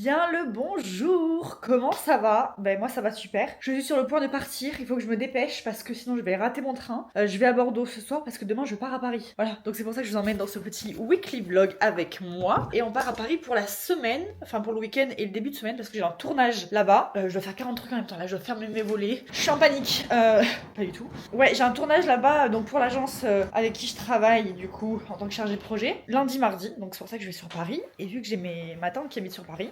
bien le bonjour. Comment ça va? Ben moi ça va super. Je suis sur le point de partir, il faut que je me dépêche parce que sinon je vais rater mon train. Je vais à Bordeaux ce soir parce que demain je pars à Paris. Voilà, donc c'est pour ça que je vous emmène dans ce petit weekly vlog avec moi. Et on part à Paris pour la semaine, enfin pour le week-end et le début de semaine parce que j'ai un tournage là-bas. Je dois faire 40 trucs en même temps, là je dois fermer mes volets. Je suis en panique. Pas du tout. Ouais, j'ai un tournage là-bas donc pour l'agence avec qui je travaille du coup en tant que chargée de projet. Lundi, mardi, donc c'est pour ça que je vais sur Paris. Et vu que j'ai ma tante qui habite sur Paris,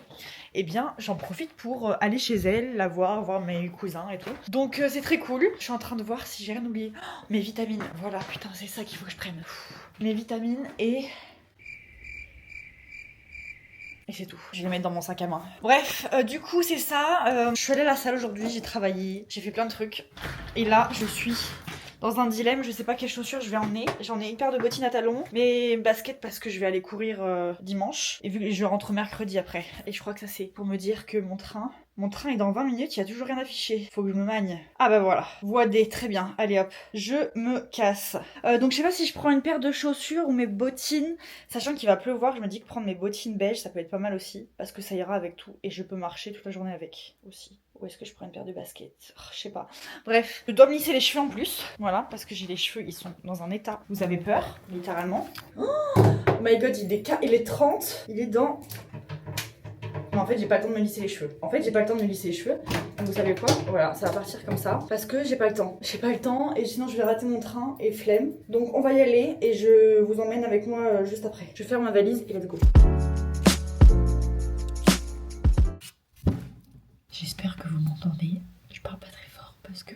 eh bien j'en profite pour aller chez elle, la voir mes cousins et tout. Donc c'est très cool. Je suis en train de voir si j'ai rien oublié. Oh, mes vitamines, voilà, putain c'est ça qu'il faut que je prenne. Mes vitamines et c'est tout. Je vais les mettre dans mon sac à main. Bref, du coup c'est ça. Je suis allée à la salle aujourd'hui, j'ai travaillé, j'ai fait plein de trucs. Et là je suis dans un dilemme, je sais pas quelles chaussures je vais emmener. J'en ai une paire de bottines à talons, mes baskets parce que je vais aller courir dimanche. Et vu que je rentre mercredi après. Et je crois que ça c'est pour me dire que mon train est dans 20 minutes, il y a toujours rien affiché. Faut que je me magne. Ah bah voilà. Voie D, très bien. Allez hop, je me casse. Donc je sais pas si je prends une paire de chaussures ou mes bottines. Sachant qu'il va pleuvoir, je me dis que prendre mes bottines beige, ça peut être pas mal aussi. Parce que ça ira avec tout. Et je peux marcher toute la journée avec aussi. Ou est-ce que je prends une paire de baskets? Je sais pas. Bref, je dois me lisser les cheveux en plus. Voilà, parce que j'ai les cheveux, ils sont dans un état. Vous avez peur, littéralement. Oh my god, il est 30. Il est dans... Mais en fait, j'ai pas le temps de me lisser les cheveux. Donc vous savez quoi? Voilà, ça va partir comme ça. Parce que j'ai pas le temps. J'ai pas le temps et sinon je vais rater mon train et flemme. Donc on va y aller et je vous emmène avec moi juste après. Je ferme ma valise et let's go. J'espère que vous m'entendez. Je parle pas très fort parce que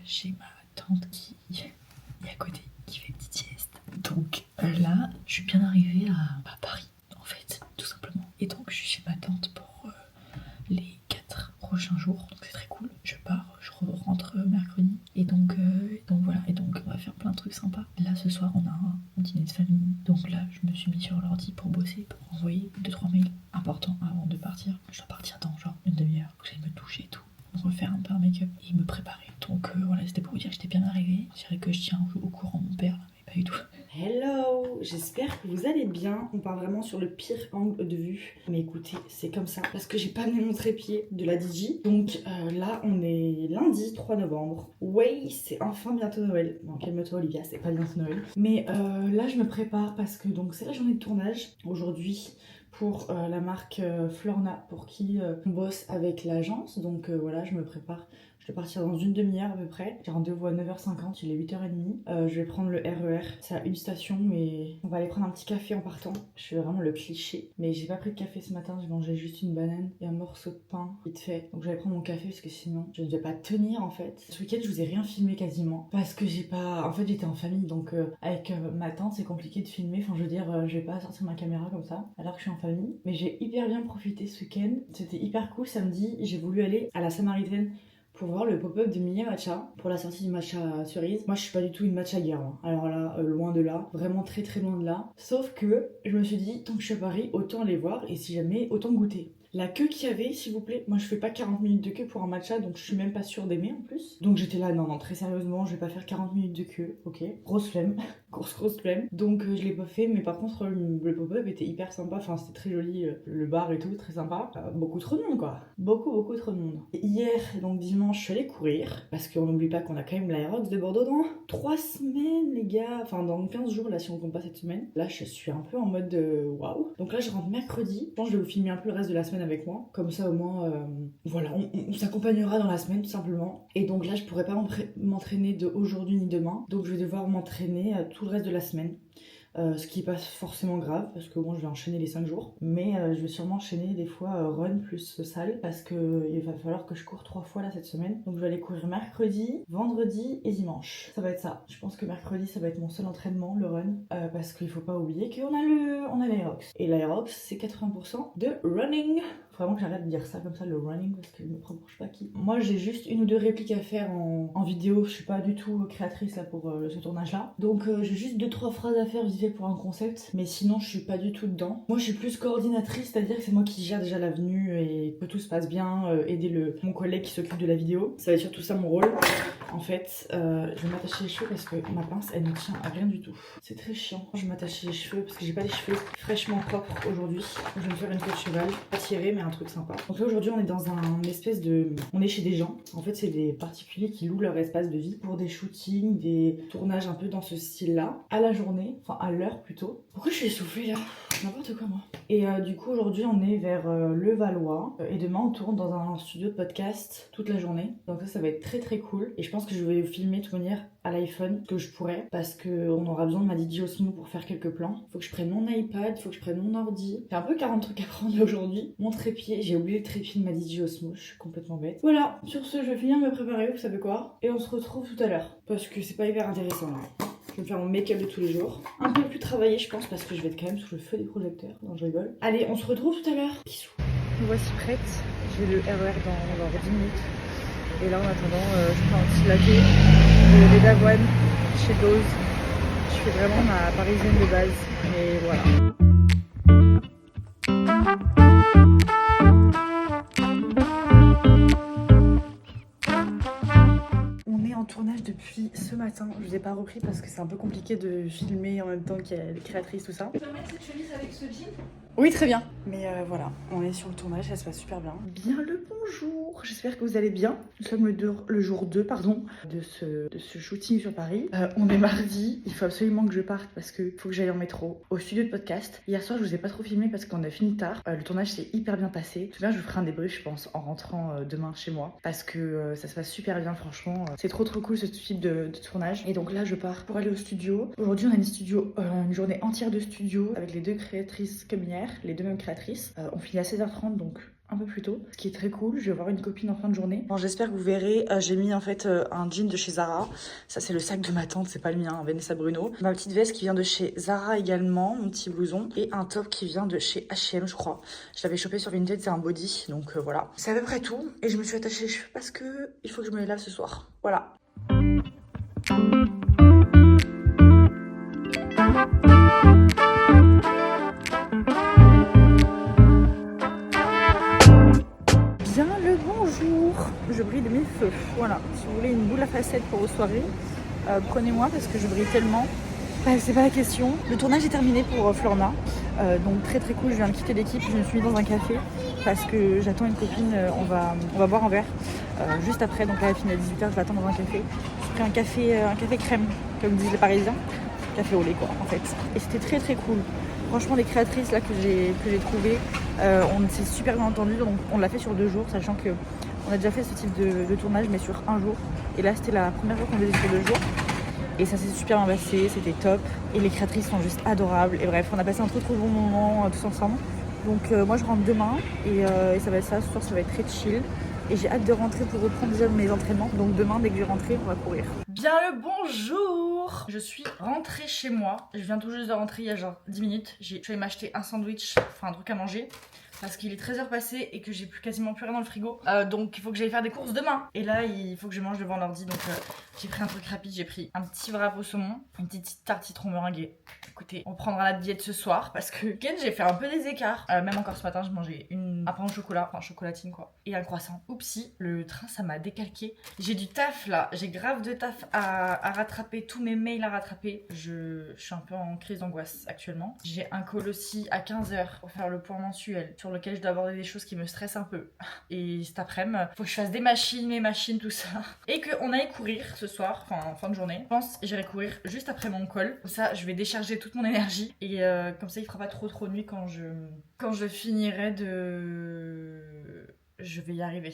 j'ai ma tante qui est à côté, qui fait une petite sieste. Donc là, je suis bien arrivée à Paris, en fait, tout simplement. Et donc je suis chez ma tante pour les 4 prochains jours. Donc c'est très cool. Je pars, je rentre mercredi. Et donc voilà. Et donc on va faire plein de trucs sympas. Là ce soir on a un dîner de famille. Donc là je me suis mis sur l'ordi pour bosser, pour envoyer 2-3 mails importants avant de partir. Je dois partir dans genre une demi-heure. Faut que j'aille me toucher et tout, me refaire un peu un make-up et me préparer. Donc voilà, c'était pour vous dire que j'étais bien arrivée. Je dirais que je tiens au courant mon père là, mais pas du tout. Hello, j'espère que vous allez bien. On part vraiment sur le pire angle de vue. Mais écoutez, c'est comme ça. Parce que j'ai pas amené mon trépied de la DJ. Donc là, on est lundi 3 novembre. Ouais, c'est enfin bientôt Noël. Bon, calme-toi Olivia, c'est pas bientôt Noël. Mais là, je me prépare parce que donc c'est la journée de tournage aujourd'hui pour la marque Florna, pour qui on bosse avec l'agence. Donc voilà, je me prépare. Je vais partir dans une demi-heure à peu près. J'ai rendez-vous à 9h50, il est 8h30. Je vais prendre le RER. C'est à une station, mais on va aller prendre un petit café en partant. Je suis vraiment le cliché. Mais j'ai pas pris de café ce matin, j'ai mangé juste une banane et un morceau de pain vite fait. Donc je vais prendre mon café parce que sinon je ne vais pas tenir en fait. Ce week-end, je vous ai rien filmé quasiment. Parce que j'ai pas... En fait, j'étais en famille, donc avec ma tante, c'est compliqué de filmer. Enfin, je veux dire, je vais pas sortir ma caméra comme ça, alors que je suis en famille. Mais j'ai hyper bien profité ce week-end. C'était hyper cool. Samedi, j'ai voulu aller à la Samaritaine pour voir le pop-up de Mini Matcha pour la sortie du matcha cerise. Moi je suis pas du tout une matcha girl, hein. Alors là, loin de là, vraiment très très loin de là. Sauf que je me suis dit, tant que je suis à Paris, autant aller voir et si jamais, autant goûter. La queue qu'il y avait, s'il vous plaît, moi je fais pas 40 minutes de queue pour un matcha, donc je suis même pas sûre d'aimer en plus. Donc j'étais là, non, très sérieusement, je vais pas faire 40 minutes de queue, ok. Grosse flemme, grosse flemme. Donc je l'ai pas fait, mais par contre le pop-up était hyper sympa, enfin c'était très joli, le bar et tout, très sympa. Beaucoup trop de monde quoi, beaucoup trop de monde. Et hier, donc dimanche, je suis allée courir, parce qu'on n'oublie pas qu'on a quand même l'Aérox de Bordeaux dans 3 semaines les gars, enfin dans 15 jours là si on compte pas cette semaine. Là je suis un peu en mode waouh. Donc là je rentre mercredi, je pense que je vais vous filmer un peu le reste de la semaine avec moi, comme ça au moins voilà, on s'accompagnera dans la semaine tout simplement. Et donc là je pourrais pas m'entraîner de aujourd'hui ni demain, donc je vais devoir m'entraîner tout le reste de la semaine. Ce qui est pas forcément grave parce que bon je vais enchaîner les 5 jours, mais je vais sûrement enchaîner des fois run plus salle parce que il va falloir que je cours 3 fois là cette semaine. Donc je vais aller courir mercredi, vendredi et dimanche. Ça va être ça. Je pense que mercredi ça va être mon seul entraînement, le run, parce qu'il faut pas oublier qu'on a l'Aérox. Et l'Aérox c'est 80% de running. Faut vraiment que j'arrête de dire ça comme ça, le running, parce que je me prends pour je sais pas qui. Moi j'ai juste une ou deux répliques à faire en vidéo. Je suis pas du tout créatrice là pour ce tournage là. Donc j'ai juste 2-3 phrases à faire vite fait pour un concept, mais sinon je suis pas du tout dedans. Moi je suis plus coordinatrice, c'est-à-dire que c'est moi qui gère déjà la venue et que tout se passe bien, aider mon collègue qui s'occupe de la vidéo. Ça va être surtout ça mon rôle. En fait, je vais m'attacher les cheveux parce que ma pince elle ne tient à rien du tout. C'est très chiant. Je vais m'attacher les cheveux parce que j'ai pas les cheveux fraîchement propres aujourd'hui. Je vais me faire une queue de cheval, pas tirée mais un un truc sympa. Donc là aujourd'hui on est dans un espèce de... On est chez des gens. En fait c'est des particuliers qui louent leur espace de vie pour des shootings, des tournages un peu dans ce style-là. À la journée, enfin à l'heure plutôt. Pourquoi je suis essoufflée là? N'importe quoi moi. Et du coup aujourd'hui on est vers Levallois. Et demain on tourne dans un studio de podcast toute la journée. Donc ça va être très très cool. Et je pense que je vais filmer de toute manière à l'iPhone que je pourrais. Parce qu'on aura besoin de ma DJI Osmo pour faire quelques plans. Faut que je prenne mon iPad, faut que je prenne mon ordi. J'ai un peu 40 trucs à prendre aujourd'hui. Mon trépied, j'ai oublié le trépied de ma DJI Osmo. Je suis complètement bête. Voilà, sur ce je vais finir de me préparer, vous savez quoi. Et on se retrouve tout à l'heure. Parce que c'est pas hyper intéressant là. Je vais me faire mon make-up de tous les jours. Un peu plus travaillé je pense parce que je vais être quand même sous le feu des projecteurs. Non je rigole. Allez on se retrouve tout à l'heure. Bisous. Me voici prête. J'ai le RER dans genre 10 minutes. Et là en attendant je prends un petit latte de lait d'avoine chez Dose. Je fais vraiment ma parisienne de base. Mais voilà. En tournage depuis ce matin, je vous ai pas repris parce que c'est un peu compliqué de filmer en même temps qu'il y a les créatrices, tout ça. Tu peux mettre cette chemise avec ce jean? Oui, très bien. Mais voilà, on est sur le tournage, ça se passe super bien. Bien le bonjour, j'espère que vous allez bien. Nous sommes le jour 2 pardon, de ce shooting sur Paris. On est mardi, il faut absolument que je parte parce qu'il faut que j'aille en métro au studio de podcast. Hier soir, je vous ai pas trop filmé parce qu'on a fini tard. Le tournage s'est hyper bien passé. Tout bien, je vous ferai un débrief, je pense, en rentrant demain chez moi parce que ça se passe super bien, franchement. C'est trop cool ce type de tournage. Et donc là, je pars pour aller au studio. Aujourd'hui, on a une journée entière de studio avec les deux créatrices comme hier, les deux mêmes créatrices. On finit à 16h30, donc un peu plus tôt, ce qui est très cool. Je vais voir une copine en fin de journée. Bon, j'espère que vous verrez. J'ai mis en fait un jean de chez Zara. Ça, c'est le sac de ma tante, c'est pas le mien, Vanessa Bruno. Ma petite veste qui vient de chez Zara également, mon petit blouson. Et un top qui vient de chez H&M, je crois. Je l'avais chopé sur Vinted, c'est un body, donc voilà. C'est à peu près tout. Et je me suis attachée les cheveux parce que il faut que je me les lave ce soir. Voilà. Bien le bonjour, je brille de mes feux. Voilà, si vous voulez une boule à facettes pour vos soirées, prenez-moi parce que je brille tellement. C'est pas la question. Le tournage est terminé pour Florna, donc très très cool. Je viens de quitter l'équipe, je me suis mis dans un café parce que j'attends une copine. On va boire un verre juste après. Donc là, elle finit à 18h, je vais attendre dans un café. J'ai pris un café crème, comme disent les Parisiens, café au lait quoi en fait. Et c'était très très cool. Franchement, les créatrices là que j'ai trouvées, on s'est super bien entendu. Donc on l'a fait sur 2 jours, sachant que on a déjà fait ce type de tournage mais sur 1 jour. Et là, c'était la première fois qu'on le faisait sur 2 jours. Et ça s'est super bien passé, c'était top. Et les créatrices sont juste adorables. Et bref, on a passé un trop bon moment tous ensemble. Donc moi je rentre demain et ça va être ça. Ce soir ça va être très chill. Et j'ai hâte de rentrer pour reprendre déjà mes entraînements. Donc demain, dès que je vais rentrer, on va courir. Bien le bonjour! Je suis rentrée chez moi. Je viens tout juste de rentrer il y a genre 10 minutes. Je suis allée m'acheter un sandwich, enfin un truc à manger. Parce qu'il est 13h passé et que j'ai quasiment plus rien dans le frigo. Donc il faut que j'aille faire des courses demain. Et là il faut que je mange devant l'ordi. Donc j'ai pris un truc rapide. J'ai pris un petit wrap au saumon, une petite tarte citron meringuée. Écoutez, on prendra la diète ce soir. Parce que j'ai fait un peu des écarts. Même encore ce matin, j'ai mangé un pain au chocolat, enfin chocolatine quoi. Et un croissant. Oupsie, le train ça m'a décalqué. J'ai du taf là. J'ai grave de taf à rattraper. Tous mes mails à rattraper. Je suis un peu en crise d'angoisse actuellement. J'ai un call aussi à 15h pour faire le point mensuel sur lequel je dois aborder des choses qui me stressent un peu. Et cet après-midi, faut que je fasse des machines, mes machines, tout ça. Et qu'on aille courir ce soir, enfin en fin de journée. Je pense que j'irai courir juste après mon call. Comme ça, je vais décharger toute mon énergie. Et comme ça, il fera pas trop de nuit quand je finirai de... Je vais y arriver.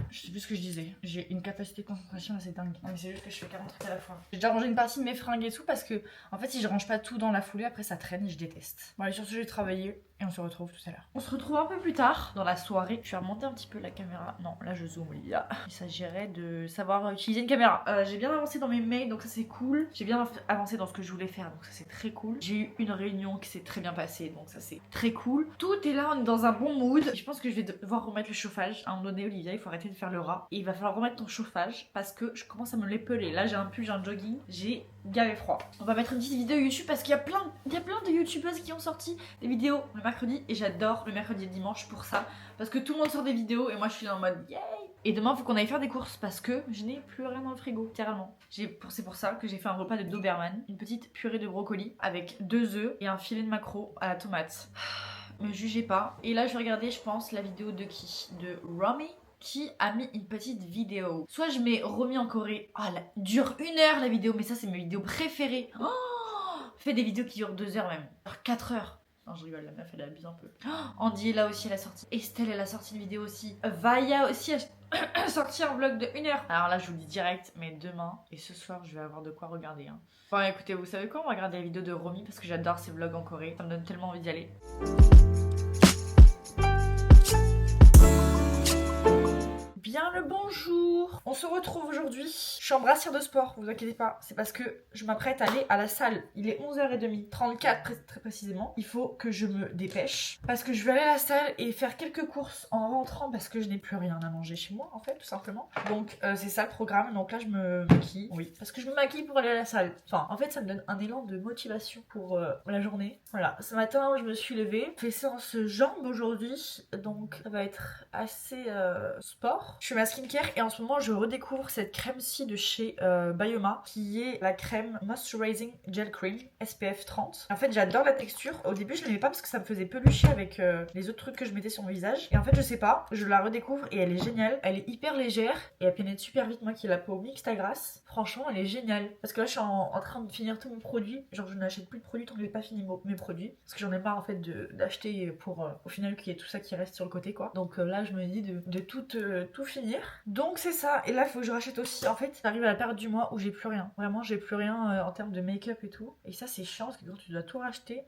Je sais plus ce que je disais. J'ai une capacité de concentration assez dingue. Non mais c'est juste que je fais 40 trucs à la fois. J'ai déjà rangé une partie de mes fringues et tout parce que en fait si je range pas tout dans la foulée après ça traîne et je déteste. Bon allez sur ce je vais travailler et on se retrouve tout à l'heure. On se retrouve un peu plus tard dans la soirée. Je vais remonter un petit peu la caméra. Non là je zoome là. Il s'agirait de savoir utiliser une caméra. J'ai bien avancé dans mes mails donc ça c'est cool. J'ai bien avancé dans ce que je voulais faire donc ça c'est très cool. J'ai eu une réunion qui s'est très bien passée donc ça c'est très cool. Tout est là, on est dans un bon mood. Je pense que je vais devoir remettre le chauffage. À un moment donné Olivia il faut arrêter de faire le rat. Et il va falloir remettre ton chauffage parce que je commence à me l'épeler. Là j'ai un pull, j'ai un jogging. J'ai gavé froid. On va mettre une petite vidéo YouTube parce qu'il y a plein de youtubeuses qui ont sorti des vidéos le mercredi et j'adore le mercredi et le dimanche pour ça parce que tout le monde sort des vidéos et moi je suis là en mode yay. Et demain faut qu'on aille faire des courses parce que je n'ai plus rien dans le frigo littéralement. C'est pour ça que j'ai fait un repas de Doberman, une petite purée de brocoli avec 2 œufs et un filet de maquereau à la tomate. me jugez pas. Et là je vais regarder je pense la vidéo de qui? De Romy qui a mis une petite vidéo. Soit je mets Romy en Corée. Ah, elle dure 1 heure la vidéo, mais ça c'est mes vidéos préférées. Oh, fait des vidéos qui durent 2 heures même. 4 heures. Non, je rigole, la meuf elle abuse un peu. Oh, Andy est là aussi, elle a sorti. Estelle elle a sorti une vidéo aussi. Vaya aussi a sorti un vlog de 1 heure. Alors là je vous le dis direct, mais demain et ce soir je vais avoir de quoi regarder. Hein. Bon écoutez, vous savez quoi? On va regarder la vidéo de Romy parce que j'adore ses vlogs en Corée. Ça me donne tellement envie d'y aller. Bien le bonjour. On se retrouve aujourd'hui. Je suis en brassière de sport, vous inquiétez pas. C'est parce que je m'apprête à aller à la salle. Il est 11h30, 34 très précisément. Il faut que je me dépêche parce que je vais aller à la salle et faire quelques courses en rentrant parce que je n'ai plus rien à manger chez moi en fait, tout simplement. Donc c'est ça le programme. Donc là je me maquille. Oui, parce que je me maquille pour aller à la salle. Enfin, en fait ça me donne un élan de motivation pour la journée. Voilà, ce matin je me suis levée, fait séance jambes aujourd'hui. Donc ça va être assez sport. Je fais ma skincare et en ce moment je redécouvre cette crème-ci de chez Bioma qui est la crème Moisturizing Gel Cream SPF 30. En fait j'adore la texture. Au début je l'aimais pas parce que ça me faisait pelucher avec les autres trucs que je mettais sur mon visage. Et en fait je sais pas, je la redécouvre et elle est géniale. Elle est hyper légère et elle pénètre super vite. Moi qui ai la peau mixte à grasse, franchement elle est géniale. Parce que là je suis en train de finir tous mes produits. Genre je n'achète plus de produits tant que j'ai pas fini mes produits. Parce que j'en ai marre en fait d'acheter pour au final qu'il y ait tout ça qui reste sur le côté quoi. Donc là je me dis de tout finir. Donc c'est ça. Et là il faut que je rachète aussi. En fait j'arrive à la période du mois où j'ai plus rien. Vraiment j'ai plus rien en termes de make-up et tout. Et ça c'est chiant parce que quand tu dois tout racheter,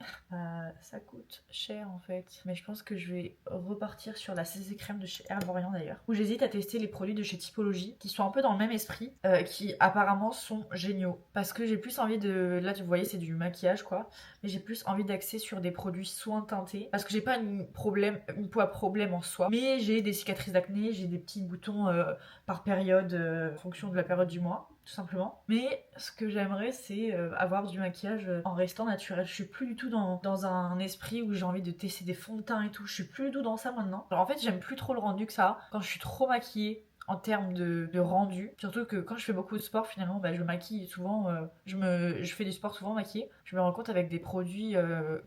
ça coûte cher en fait. Mais je pense que je vais repartir sur la CC crème de chez Herborian d'ailleurs. Où j'hésite à tester les produits de chez Typologie qui sont un peu dans le même esprit. Qui apparemment sont géniaux. Parce que j'ai plus envie de... Là vous voyez c'est du maquillage quoi. Mais j'ai plus envie d'axer sur des produits soins teintés. Parce que j'ai pas une peau à problème en soi. Mais j'ai des cicatrices d'acné, j'ai des petits boutons par période en fonction de la période du mois tout simplement. Mais ce que j'aimerais c'est avoir du maquillage en restant naturel. Je suis plus du tout dans un esprit où j'ai envie de tester des fonds de teint et tout. Je suis plus du tout dans ça maintenant. Alors en fait j'aime plus trop le rendu que ça. Quand je suis trop maquillée en termes de rendu, surtout que quand je fais beaucoup de sport finalement je maquille souvent, je fais du sport souvent maquillée, je me rends compte avec des produits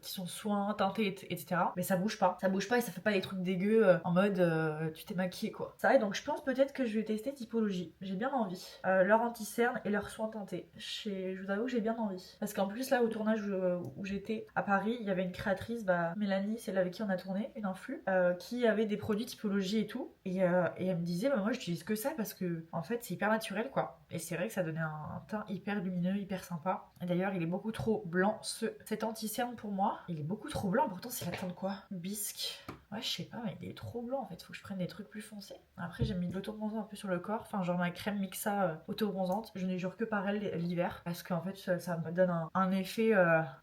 qui sont soins, teintés etc. Mais ça bouge pas et ça fait pas des trucs dégueux en mode tu t'es maquillée quoi. Ça et donc je pense peut-être que je vais tester Typologie, j'ai bien envie. Leur anti-cerne et leurs soins teintés, je vous avoue que j'ai bien envie. Parce qu'en plus là au tournage où j'étais à Paris, il y avait une créatrice, Mélanie, celle avec qui on a tourné, une influe, qui avait des produits Typologie et tout, et elle me disait moi je que ça parce que en fait c'est hyper naturel quoi. Et c'est vrai que ça donnait un teint hyper lumineux, hyper sympa. Et d'ailleurs il est beaucoup trop blanc cet anti-cerne pour moi. Il est beaucoup trop blanc, pourtant c'est la teinte quoi? Bisque. Ouais je sais pas mais il est trop blanc en fait, faut que je prenne des trucs plus foncés. Après j'ai mis de l'auto-bronzant un peu sur le corps, enfin genre ma crème Mixa auto-bronzante. Je ne jure que par elle l'hiver parce qu'en fait ça me donne un effet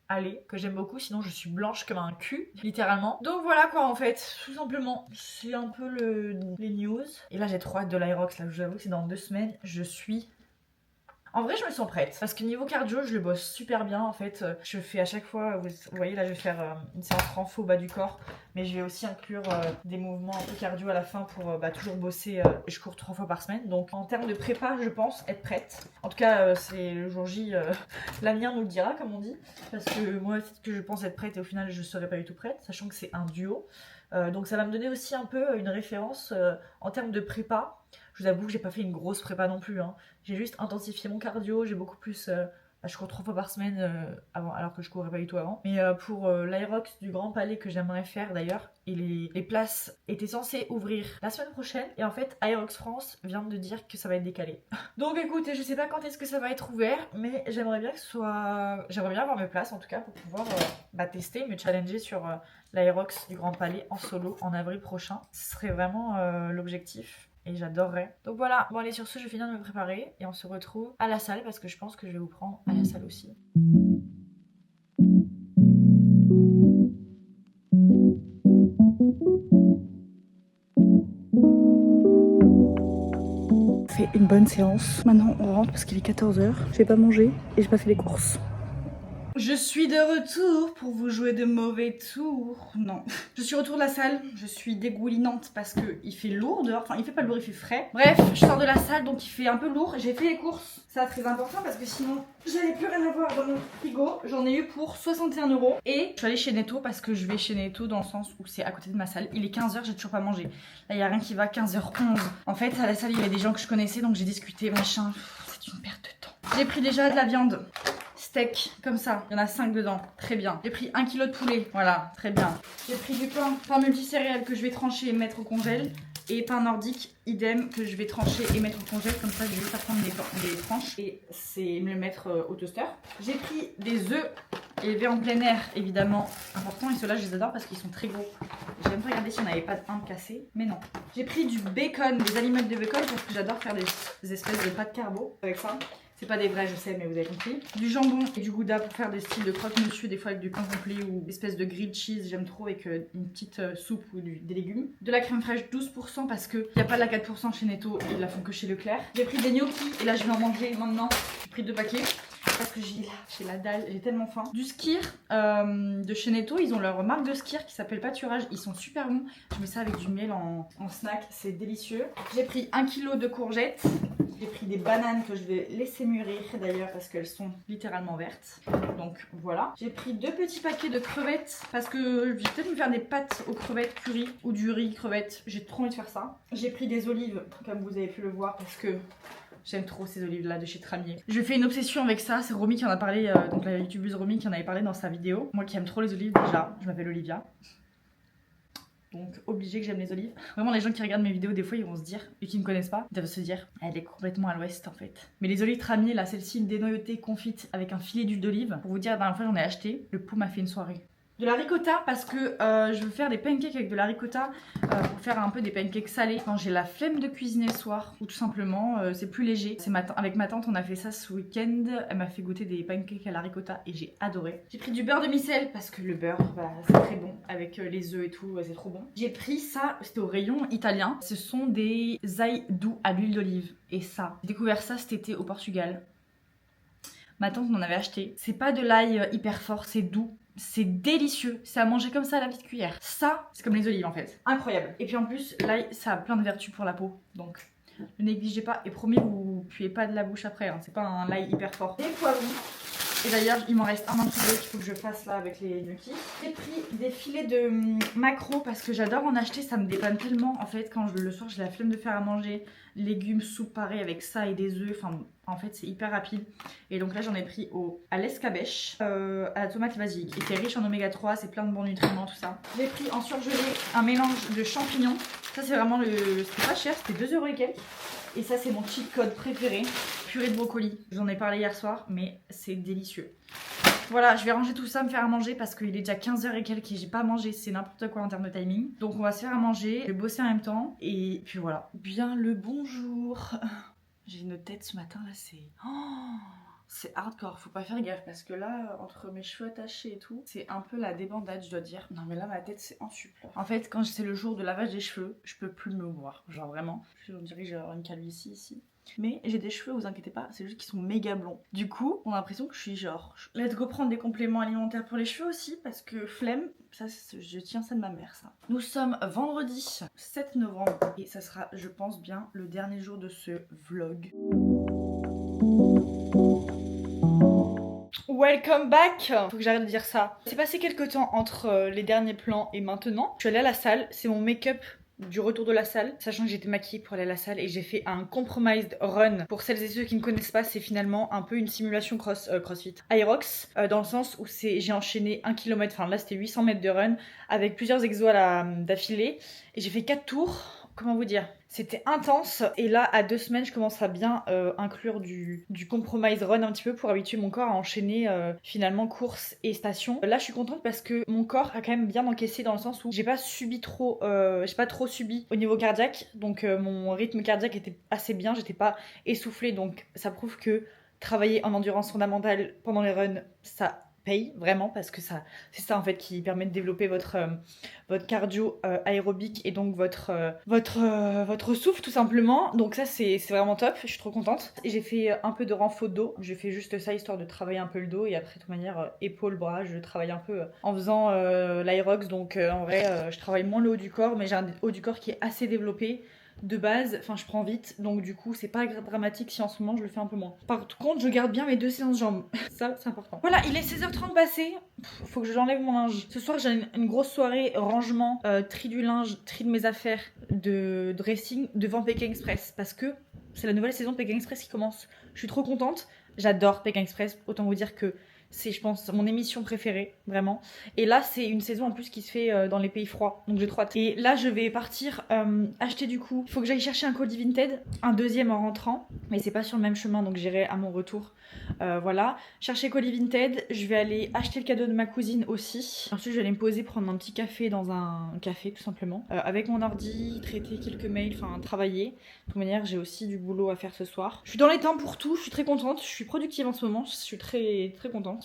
allé que j'aime beaucoup, sinon je suis blanche comme un cul littéralement. Donc voilà quoi en fait, tout simplement. C'est un peu les news. Et là j'ai trop hâte de l'Aerox, là je vous avoue que c'est dans 2 semaines. Je suis... En vrai je me sens prête parce que niveau cardio je le bosse super bien en fait. Je fais à chaque fois, vous voyez là je vais faire une séance renfo au bas du corps. Mais je vais aussi inclure des mouvements un peu cardio à la fin pour toujours bosser. Je cours 3 fois par semaine. Donc en termes de prépa je pense être prête. En tout cas c'est le jour J, l'avenir nous le dira comme on dit. Parce que moi c'est que je pense être prête et au final je serai pas du tout prête. Sachant que c'est un duo. Donc ça va me donner aussi un peu une référence en termes de prépa. Je vous avoue que j'ai pas fait une grosse prépa non plus. Hein. J'ai juste intensifié mon cardio, j'ai beaucoup plus... je cours 3 fois par semaine alors que je courais pas du tout avant. Mais pour l'Aerox du Grand Palais que j'aimerais faire d'ailleurs, et les places étaient censées ouvrir la semaine prochaine. Et en fait, Aerox France vient de dire que ça va être décalé. Donc écoutez, je sais pas quand est-ce que ça va être ouvert, mais j'aimerais bien que ce soit... J'aimerais bien avoir mes places en tout cas pour pouvoir tester, me challenger sur l'Aerox du Grand Palais en solo en avril prochain. Ce serait vraiment l'objectif. Et j'adorerais. Donc voilà, bon allez sur ce je vais finir de me préparer et on se retrouve à la salle parce que je pense que je vais vous prendre à la salle aussi. On fait une bonne séance. Maintenant on rentre parce qu'il est 14h. J'ai pas mangé et j'ai pas fait les courses. Je suis de retour pour vous jouer de mauvais tours. Non. Je suis au retour de la salle. Je suis dégoulinante parce qu'il fait lourd dehors. Enfin, il fait pas lourd, il fait frais. Bref, je sors de la salle donc il fait un peu lourd. J'ai fait les courses. Ça, très important parce que sinon, j'avais plus rien à voir dans mon frigo. J'en ai eu pour 61 €. Et je suis allée chez Netto parce que je vais chez Netto dans le sens où c'est à côté de ma salle. Il est 15 h, j'ai toujours pas mangé. Là, il y a rien qui va, 15 h 11. En fait, à la salle, il y avait des gens que je connaissais donc j'ai discuté, machin. C'est une perte de temps. J'ai pris déjà de la viande. Steak, comme ça, il y en a 5 dedans, très bien. J'ai pris 1 kg de poulet, voilà, très bien. J'ai pris du pain multicéréales que je vais trancher et mettre au congèle. Et pain nordique, idem, que je vais trancher et mettre au congèle, comme ça je vais juste prendre les tranches et c'est me le mettre au toaster. J'ai pris des œufs élevés en plein air, évidemment, important, et ceux-là je les adore parce qu'ils sont très gros. J'aime pas regarder s'il n'y en avait pas un de cassé, mais non. J'ai pris du bacon, des aliments de bacon, parce que j'adore faire des espèces de pâtes carbo avec ça. C'est pas des vrais, je sais, mais vous avez compris. Du jambon et du gouda pour faire des styles de croque-monsieur, des fois avec du pain complet ou des espèces de grilled cheese, j'aime trop, avec une petite soupe ou des légumes. De la crème fraîche 12% parce qu'il n'y a pas de la 4% chez Netto, ils la font que chez Leclerc. J'ai pris des gnocchis et là je vais en manger maintenant. J'ai pris 2 paquets. Parce que j'ai la dalle, j'ai tellement faim. Du skyr de chez Netto, ils ont leur marque de skyr qui s'appelle Pâturage, ils sont super bons. Je mets ça avec du miel en snack, c'est délicieux. J'ai pris 1 kg de courgettes. J'ai pris des bananes que je vais laisser mûrir d'ailleurs parce qu'elles sont littéralement vertes. Donc voilà. J'ai pris 2 petits paquets de crevettes parce que je vais peut-être me faire des pâtes aux crevettes curry ou du riz crevettes. J'ai trop envie de faire ça. J'ai pris des olives comme vous avez pu le voir parce que j'aime trop ces olives là de chez Tramier. Je fais une obsession avec ça, c'est Romy qui en a parlé, donc la youtubeuse Romy qui en avait parlé dans sa vidéo. Moi qui aime trop les olives déjà, je m'appelle Olivia. Donc obligé que j'aime les olives. Vraiment les gens qui regardent mes vidéos des fois ils vont se dire, et qui ne me connaissent pas, ils doivent se dire elle est complètement à l'ouest en fait. Mais les olives Tramier là, celle-ci une dénoyautée confite avec un filet d'huile d'olive. Pour vous dire la dernière fois j'en ai acheté, le pot m'a fait une soirée. De la ricotta parce que je veux faire des pancakes avec de la ricotta pour faire un peu des pancakes salés quand j'ai la flemme de cuisiner le soir ou tout simplement c'est plus léger. Avec ma tante on a fait ça ce week-end, elle m'a fait goûter des pancakes à la ricotta et j'ai adoré. J'ai pris du beurre de micelle parce que le beurre bah, c'est très bon avec les œufs et tout, c'est trop bon. J'ai pris ça, c'était au rayon italien, ce sont des ail doux à l'huile d'olive et ça, j'ai découvert ça cet été au Portugal. Ma tante m'en avait acheté. C'est pas de l'ail hyper fort, c'est doux. C'est délicieux, c'est à manger comme ça à la petite cuillère. Ça, c'est comme les olives en fait. Incroyable. Et puis en plus, l'ail, ça a plein de vertus pour la peau. Donc, ne négligez pas. Et promis, vous puez pas de la bouche après. Hein. C'est pas un ail hyper fort. Des poivrons. Et d'ailleurs, il m'en reste un petit peu qu'il faut que je fasse là avec les gnocchis. J'ai pris des filets de maquereau parce que j'adore en acheter. Ça me dépanne tellement. En fait, quand le soir, j'ai la flemme de faire à manger. Légumes, soupe, pareil, avec ça et des œufs. Enfin, en fait, c'est hyper rapide. Et donc là, j'en ai pris à l'escabèche, à la tomate basilic. Et c'est riche en oméga 3, c'est plein de bons nutriments, tout ça. J'ai pris en surgelé un mélange de champignons. Ça, c'est vraiment c'était pas cher, c'était 2 € et quelques. Et ça, c'est mon cheat code préféré. Purée de brocoli. J'en ai parlé hier soir, mais c'est délicieux. Voilà, je vais ranger tout ça, me faire à manger parce qu'il est déjà 15 h et quelques et j'ai pas mangé, c'est n'importe quoi en termes de timing. Donc on va se faire à manger, je vais bosser en même temps et puis voilà. Bien le bonjour. J'ai une tête ce matin là, c'est hardcore, faut pas faire gaffe parce que là, entre mes cheveux attachés et tout, c'est un peu la débandade, je dois dire. Non mais là, ma tête, c'est en suple. En fait, quand c'est le jour de lavage des cheveux, je peux plus me voir, genre vraiment. On dirait que j'ai une calvitie ici. Mais j'ai des cheveux, vous inquiétez pas, c'est juste qu'ils sont méga blonds. Du coup, on a l'impression que je suis genre... Let's go prendre des compléments alimentaires pour les cheveux aussi, parce que flemme, ça je tiens ça de ma mère ça. Nous sommes vendredi 7 novembre, et ça sera, je pense bien, le dernier jour de ce vlog. Welcome back. Faut que j'arrête de dire ça. C'est passé quelques temps entre les derniers plans et maintenant. Je suis allée à la salle, c'est mon make-up du retour de la salle, sachant que j'étais maquillée pour aller à la salle et j'ai fait un compromised run. Pour celles et ceux qui ne connaissent pas, c'est finalement un peu une simulation crossfit Aerox, dans le sens où j'ai enchaîné 1 km, enfin là c'était 800 mètres de run avec plusieurs exos d'affilée et j'ai fait 4 tours. Comment vous dire, c'était intense et là à 2 semaines je commence à bien inclure du compromise run un petit peu pour habituer mon corps à enchaîner finalement course et station. Là je suis contente parce que mon corps a quand même bien encaissé dans le sens où j'ai pas trop subi au niveau cardiaque, donc mon rythme cardiaque était assez bien, j'étais pas essoufflée, donc ça prouve que travailler en endurance fondamentale pendant les runs ça paye vraiment parce que c'est ça en fait qui permet de développer votre cardio aérobique et donc votre souffle tout simplement. Donc ça c'est vraiment top, je suis trop contente. J'ai fait un peu de renfort dos, j'ai fait juste ça histoire de travailler un peu le dos et après de toute manière épaules, bras, je travaille un peu en faisant l'aérox. Donc en vrai je travaille moins le haut du corps mais j'ai un haut du corps qui est assez développé. De base, enfin je prends vite, donc du coup c'est pas dramatique si en ce moment je le fais un peu moins. Par contre je garde bien mes 2 séances jambes, ça c'est important. Voilà, il est 16h30 passé, faut que j'enlève mon linge. Ce soir j'ai une grosse soirée rangement, tri du linge, tri de mes affaires, de dressing devant Pékin Express, parce que c'est la nouvelle saison de Pékin Express qui commence. Je suis trop contente, j'adore Pékin Express, autant vous dire que c'est, je pense, mon émission préférée, vraiment. Et là, c'est une saison en plus qui se fait dans les pays froids, donc j'ai trop hâte. Et là, je vais partir acheter du coup. Il faut que j'aille chercher un colis Vinted, un deuxième en rentrant, mais c'est pas sur le même chemin, donc j'irai à mon retour. Voilà, chercher colis Vinted. Je vais aller acheter le cadeau de ma cousine aussi. Ensuite, je vais aller me poser, prendre un petit café dans un café, tout simplement. Avec mon ordi, traiter quelques mails, enfin travailler. De toute manière, j'ai aussi du boulot à faire ce soir. Je suis dans les temps pour tout, je suis très contente, je suis productive en ce moment, je suis très très contente.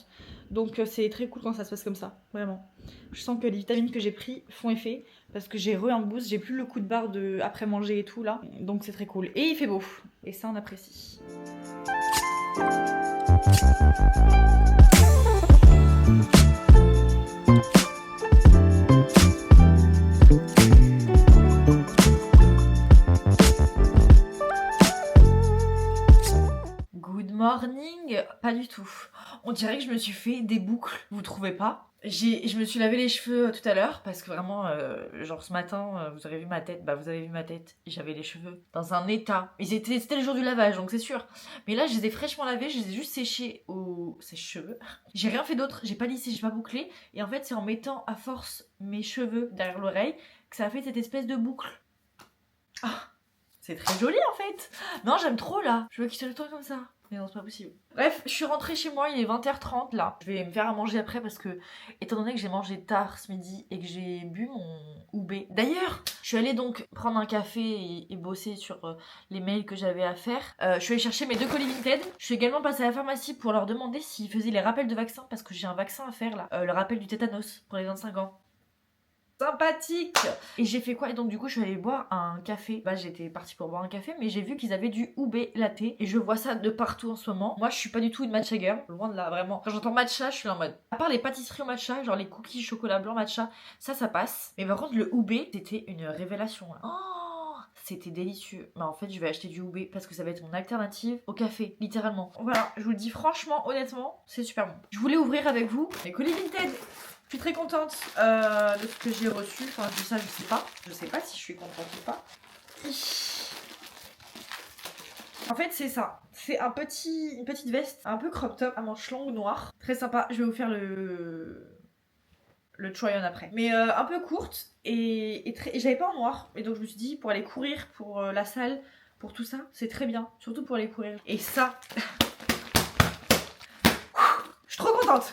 Donc c'est très cool quand ça se passe comme ça, vraiment. Je sens que les vitamines que j'ai pris font effet parce que j'ai un boost, j'ai plus le coup de barre de après manger et tout là. Donc c'est très cool. Et il fait beau. Et ça on apprécie. Good morning, pas du tout. On dirait que je me suis fait des boucles, vous trouvez pas? Je me suis lavé les cheveux tout à l'heure parce que vraiment, genre ce matin, vous avez vu ma tête, vous avez vu ma tête, j'avais les cheveux dans un état. C'était le jour du lavage, donc c'est sûr. Mais là, je les ai fraîchement lavés, je les ai juste séchés au sèche-cheveux. J'ai rien fait d'autre, j'ai pas lissé, j'ai pas bouclé. Et en fait, c'est en mettant à force mes cheveux derrière l'oreille que ça a fait cette espèce de boucle. Ah, c'est très joli en fait. Non, j'aime trop là. Je veux qu'il se le tourne comme ça. Mais non, c'est pas possible. Bref, je suis rentrée chez moi, il est 20h30 là. Je vais me faire à manger après parce que, étant donné que j'ai mangé tard ce midi et que j'ai bu mon Oubé. D'ailleurs, je suis allée donc prendre un café et bosser sur les mails que j'avais à faire. Je suis allée chercher mes 2 colis Vinted. Je suis également passée à la pharmacie pour leur demander s'ils faisaient les rappels de vaccins parce que j'ai un vaccin à faire là. Le rappel du tétanos pour les 25 ans. Sympathique. Et j'ai fait quoi? Et donc du coup je suis allée boire un café. J'étais partie pour boire un café, mais j'ai vu qu'ils avaient du Oubé latte et je vois ça de partout en ce moment. Moi je suis pas du tout une matcha girl, loin de là, vraiment. Quand j'entends matcha, je suis en mode, à part les pâtisseries au matcha, genre les cookies chocolat blanc matcha, ça passe. Mais par contre le Oubé, c'était une révélation là. Oh, c'était délicieux. Mais en fait je vais acheter du Oubé parce que ça va être mon alternative au café, littéralement. Voilà, je vous le dis franchement, honnêtement, c'est super bon. Je voulais ouvrir avec vous les colis Vinted. Je suis très contente de ce que j'ai reçu. Enfin, ça, je sais pas. Je sais pas si je suis contente ou pas. En fait, c'est ça. C'est une petite veste un peu crop top à manches longues noires. Très sympa. Je vais vous faire le try-on après. Mais un peu courte et j'avais pas en noir. Et donc, je me suis dit, pour aller courir, pour la salle, pour tout ça, c'est très bien. Surtout pour aller courir. Et ça... Je suis trop contente.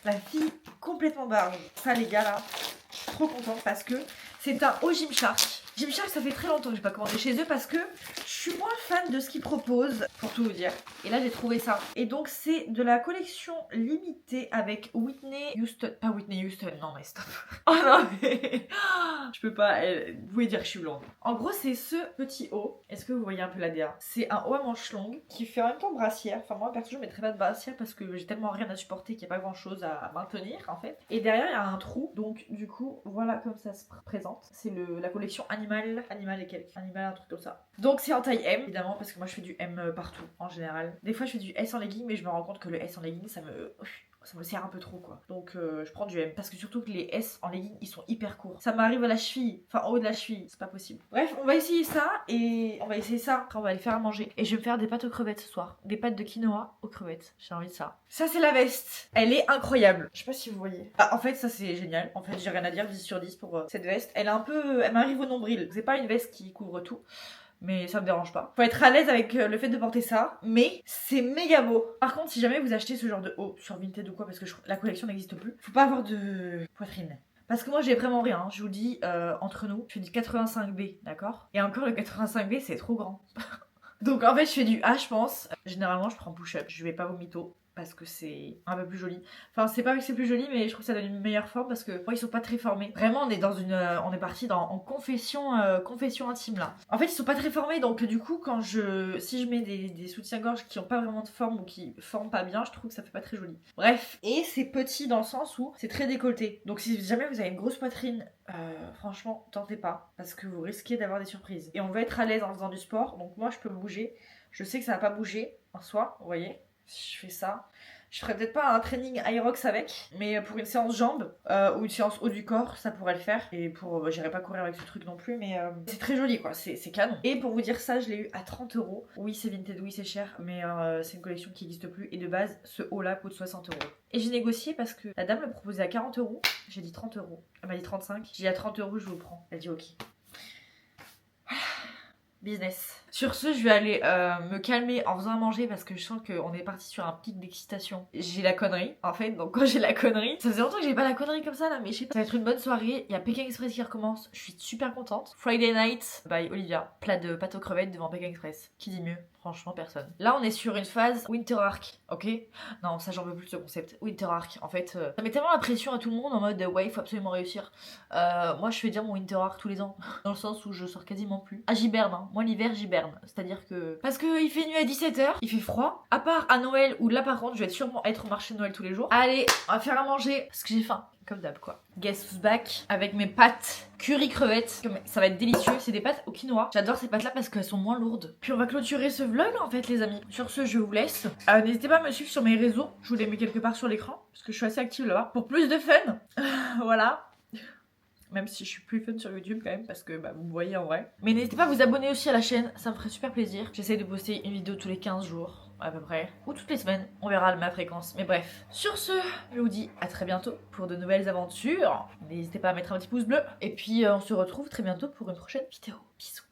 La fille complètement barge. Ça les gars là, je suis trop contente parce que c'est un haut Gymshark. Gymshark, ça fait très longtemps que j'ai pas commandé chez eux parce que je suis moins fan de ce qu'ils proposent, pour tout vous dire. Et là j'ai trouvé ça. Et donc c'est de la collection limitée avec Whitney Houston. Pas Whitney Houston, non mais stop. Oh non mais... Je peux pas, vous pouvez dire que je suis blonde. En gros c'est ce petit haut. Est-ce que vous voyez un peu la DA? C'est un haut à manches longues qui fait en même temps brassière. Enfin moi perso je mettrais pas de brassière parce que j'ai tellement rien à supporter qu'il n'y a pas grand chose à maintenir en fait. Et derrière il y a un trou. Donc du coup voilà comme ça se présente. C'est la collection Animal et quelques. Animal, un truc comme ça. Donc c'est en taille M évidemment parce que moi je fais du M partout en général. Des fois je fais du S en legging mais je me rends compte que le S en legging ça me sert un peu trop quoi. Donc je prends du M. Parce que surtout que les S en legging ils sont hyper courts. Ça m'arrive à la cheville. Enfin en haut de la cheville. C'est pas possible. Bref, on va essayer ça. Et on va essayer ça. Après on va aller faire à manger. Et je vais me faire des pâtes aux crevettes ce soir. Des pâtes de quinoa aux crevettes. J'ai envie de ça. Ça c'est la veste. Elle est incroyable. Je sais pas si vous voyez. En fait ça c'est génial. En fait j'ai rien à dire. 10 sur 10 pour cette veste. Elle est un peu... Elle m'arrive au nombril. C'est pas une veste qui couvre tout. Mais ça me dérange pas. Faut être à l'aise avec le fait de porter ça, mais c'est méga beau. Par contre, si jamais vous achetez ce genre de haut sur Vinted ou quoi, parce que la collection n'existe plus, faut pas avoir de poitrine. Parce que moi j'ai vraiment rien, je vous dis, entre nous, je fais du 85B, d'accord? Et encore le 85B c'est trop grand. Donc en fait je fais du A je pense. Généralement je prends push-up, je vais pas au mytho. parce que c'est un peu plus joli. Enfin, c'est pas que c'est plus joli, mais je trouve que ça donne une meilleure forme parce que moi, ils sont pas très formés. Vraiment, on est dans on est parti en confession, confession intime là. En fait, ils sont pas très formés, donc du coup, si je mets des soutiens-gorge qui ont pas vraiment de forme ou qui forment pas bien, je trouve que ça fait pas très joli. Bref, et c'est petit dans le sens où c'est très décolleté. Donc si jamais vous avez une grosse poitrine, franchement, tentez pas parce que vous risquez d'avoir des surprises. Et on veut être à l'aise en faisant du sport, donc moi, je peux bouger. Je sais que ça va pas bouger en soi, vous voyez. Si je fais ça, je ferais peut-être pas un training Aerox avec, mais pour une séance jambes ou une séance haut du corps, ça pourrait le faire. Et pour, j'irai pas courir avec ce truc non plus, mais c'est très joli quoi, c'est canon. Et pour vous dire ça, je l'ai eu à 30€. Oui, c'est Vinted, oui, c'est cher, mais c'est une collection qui n'existe plus. Et de base, ce haut là coûte 60€. Et j'ai négocié parce que la dame le proposait à 40€. J'ai dit 30€. Elle m'a dit 35. J'ai dit à 30€, je vous le prends. Elle dit ok. Business. Sur ce, je vais aller me calmer en faisant à manger parce que je sens qu'on est parti sur un pic d'excitation. J'ai la connerie, en fait, donc quand j'ai la connerie, ça faisait longtemps que j'avais pas la connerie comme ça là, mais je sais pas. Ça va être une bonne soirée, il y a Pékin Express qui recommence, je suis super contente. Friday night by Olivia, plat de pâte aux crevettes devant Pékin Express. Qui dit mieux? Franchement, personne. Là, on est sur une phase Winter Arc, ok? Non, ça j'en veux plus de ce concept. Winter Arc, en fait, ça met tellement la pression à tout le monde en mode ouais, il faut absolument réussir. Moi, je fais dire mon Winter Arc tous les ans, dans le sens où je sors quasiment plus. Ah, j'hiberne, hein. Moi l'hiver, j'hiberne. C'est-à-dire que. Parce qu'il fait nuit à 17h, il fait froid. À part à Noël, où là par contre, je vais sûrement être au marché de Noël tous les jours. Allez, on va faire à manger, parce que j'ai faim. Comme d'hab quoi. Guess who's back avec mes pâtes curry crevettes. Ça va être délicieux. C'est des pâtes au quinoa. J'adore ces pâtes là parce qu'elles sont moins lourdes. Puis on va clôturer ce vlog en fait les amis. Sur ce je vous laisse. N'hésitez pas à me suivre sur mes réseaux. Je vous les mets quelque part sur l'écran. Parce que je suis assez active là-bas. Pour plus de fun. Voilà. Même si je suis plus fun sur YouTube quand même parce que vous me voyez en vrai. Mais n'hésitez pas à vous abonner aussi à la chaîne, ça me ferait super plaisir. J'essaie de poster une vidéo tous les 15 jours à peu près. Ou toutes les semaines, on verra ma fréquence. Mais bref, sur ce, je vous dis à très bientôt pour de nouvelles aventures. N'hésitez pas à mettre un petit pouce bleu. Et puis on se retrouve très bientôt pour une prochaine vidéo. Bisous.